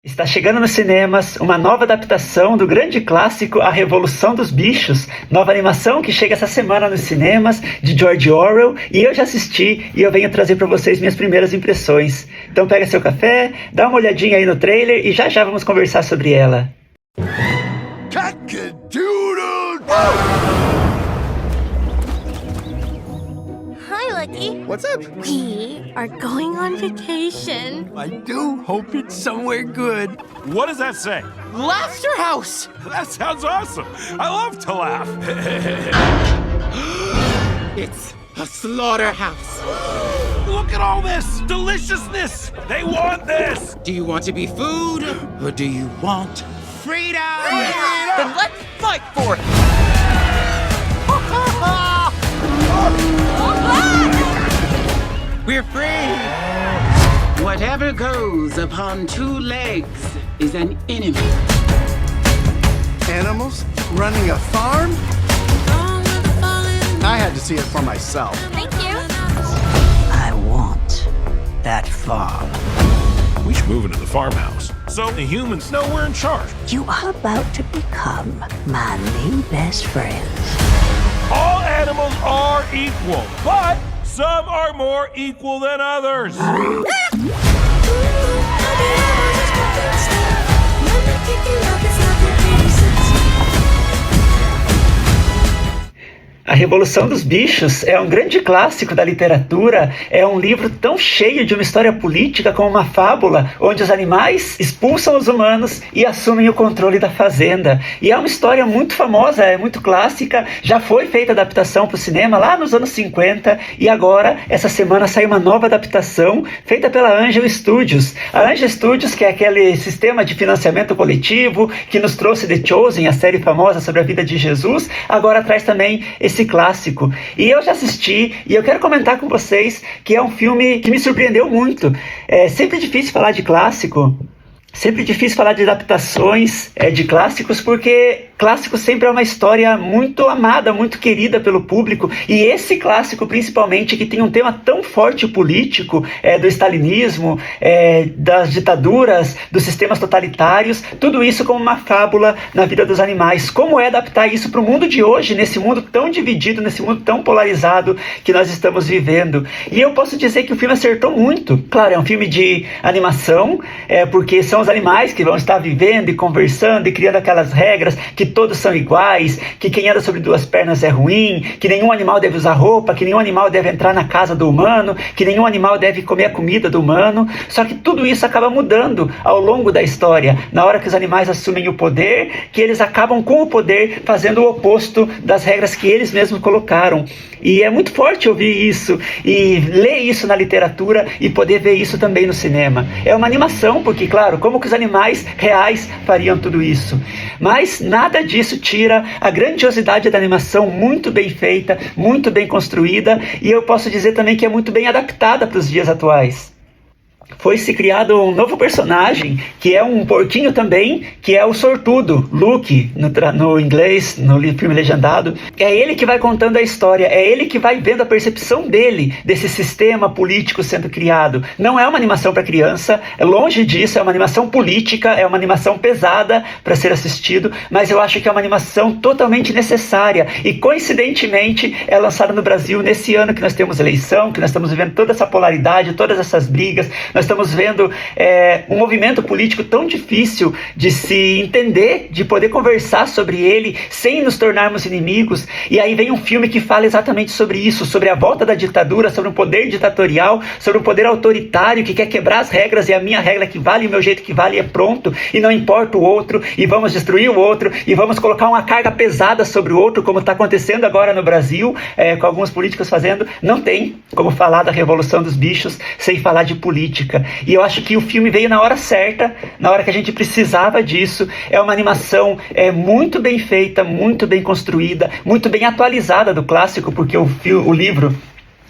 Está chegando nos cinemas uma nova adaptação do grande clássico A Revolução dos Bichos, nova animação que chega essa semana nos cinemas, de George Orwell, e eu já assisti e eu venho trazer para vocês minhas primeiras impressões. Então pega seu café, dá uma olhadinha aí no trailer e já já vamos conversar sobre ela. Hi, Lucky. What's up? We are going on vacation. I do hope it's somewhere good. What does that say? Laughter House! That sounds awesome. I love to laugh. It's a slaughterhouse. Look at all this deliciousness. They want this. Do you want to be food or do you want freedom? Then let's fight for it! We're free! Whatever goes upon two legs is an enemy. Animals running a farm? I had to see it for myself. Thank you. I want that farm. We should move into the farmhouse so the humans know we're in charge. You are about to become my new best friends. All animals are equal, but some are more equal than others. A Revolução dos Bichos é um grande clássico da literatura, é um livro tão cheio de uma história política como uma fábula, onde os animais expulsam os humanos e assumem o controle da fazenda. E é uma história muito famosa, é muito clássica, já foi feita adaptação para o cinema lá nos anos 50, e agora, essa semana, saiu uma nova adaptação feita pela Angel Studios. A Angel Studios, que é aquele sistema de financiamento coletivo que nos trouxe The Chosen, a série famosa sobre a vida de Jesus, agora traz também esse clássico. E eu já assisti e eu quero comentar com vocês que é um filme que me surpreendeu muito. É sempre difícil falar de clássico, sempre difícil falar de adaptações de clássicos, porque clássico sempre é uma história muito amada, muito querida pelo público, e esse clássico principalmente, que tem um tema tão forte político, do stalinismo, das ditaduras, dos sistemas totalitários, tudo isso como uma fábula na vida dos animais. Como é adaptar isso para o mundo de hoje, nesse mundo tão dividido, nesse mundo tão polarizado que nós estamos vivendo? E eu posso dizer que o filme acertou muito. Claro, é um filme de animação, porque são os animais que vão estar vivendo e conversando e criando aquelas regras que todos são iguais, que quem anda sobre duas pernas é ruim, que nenhum animal deve usar roupa, que nenhum animal deve entrar na casa do humano, que nenhum animal deve comer a comida do humano. Só que tudo isso acaba mudando ao longo da história, na hora que os animais assumem o poder, que eles acabam com o poder fazendo o oposto das regras que eles mesmos colocaram. E é muito forte ouvir isso e ler isso na literatura e poder ver isso também no cinema. É uma animação, porque, claro, como que os animais reais fariam tudo isso? Mas nada disso tira a grandiosidade da animação, muito bem feita, muito bem construída, e eu posso dizer também que é muito bem adaptada para os dias atuais. Foi-se criado um novo personagem, que é um porquinho também, que é o sortudo, Luke, no inglês, no filme legendado. É ele que vai contando a história, é ele que vai vendo a percepção dele, desse sistema político sendo criado. Não é uma animação para criança, é longe disso, é uma animação política, é uma animação pesada para ser assistido, mas eu acho que é uma animação totalmente necessária, e coincidentemente é lançada no Brasil nesse ano que nós temos eleição, que nós estamos vivendo toda essa polaridade, todas essas brigas. Nós estamos vendo um movimento político tão difícil de se entender, de poder conversar sobre ele sem nos tornarmos inimigos. E aí vem um filme que fala exatamente sobre isso, sobre a volta da ditadura, sobre um poder ditatorial, sobre um poder autoritário que quer quebrar as regras, e a minha regra que vale, o meu jeito que vale, é pronto, e não importa o outro, e vamos destruir o outro, e vamos colocar uma carga pesada sobre o outro, como está acontecendo agora no Brasil, com alguns políticos fazendo. Não tem como falar da Revolução dos Bichos sem falar de política. E eu acho que o filme veio na hora certa, na hora que a gente precisava disso. É uma animação muito bem feita, muito bem construída, muito bem atualizada do clássico, porque o livro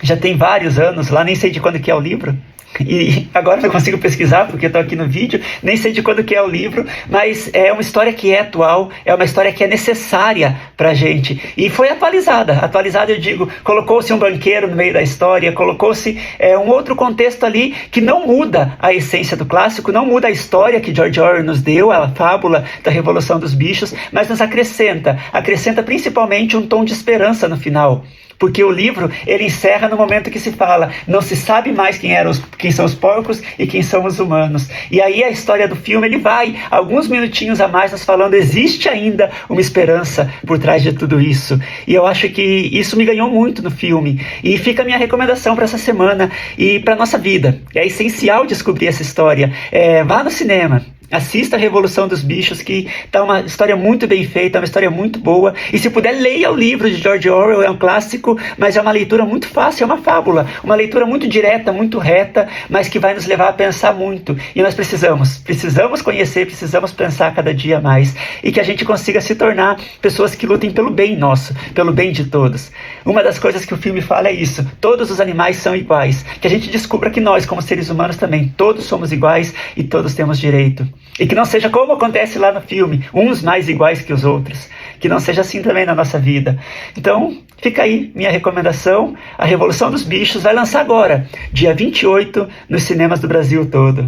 já tem vários anos, lá nem sei de quando que é o livro. E agora não consigo pesquisar porque eu estou aqui no vídeo, nem sei de quando que é o livro, mas é uma história que é atual, é uma história que é necessária pra gente. E foi atualizada eu digo, colocou-se um banqueiro no meio da história, colocou-se um outro contexto ali que não muda a essência do clássico, não muda a história que George Orwell nos deu, a fábula da Revolução dos Bichos, mas nos acrescenta principalmente um tom de esperança no final. Porque o livro, ele encerra no momento que se fala, não se sabe mais quem são os porcos e quem são os humanos. E aí a história do filme, ele vai alguns minutinhos a mais nos falando, existe ainda uma esperança por trás de tudo isso. E eu acho que isso me ganhou muito no filme. E fica a minha recomendação para essa semana e para nossa vida. É essencial descobrir essa história. Vá no cinema. Assista a Revolução dos Bichos, que tá uma história muito bem feita, uma história muito boa. E se puder, leia o livro de George Orwell, é um clássico, mas é uma leitura muito fácil, é uma fábula. Uma leitura muito direta, muito reta, mas que vai nos levar a pensar muito. E nós precisamos conhecer, precisamos pensar cada dia mais. E que a gente consiga se tornar pessoas que lutem pelo bem nosso, pelo bem de todos. Uma das coisas que o filme fala é isso, todos os animais são iguais. Que a gente descubra que nós, como seres humanos também, todos somos iguais e todos temos direito. E que não seja como acontece lá no filme, uns mais iguais que os outros. Que não seja assim também na nossa vida. Então, fica aí minha recomendação. A Revolução dos Bichos vai lançar agora, dia 28, nos cinemas do Brasil todo.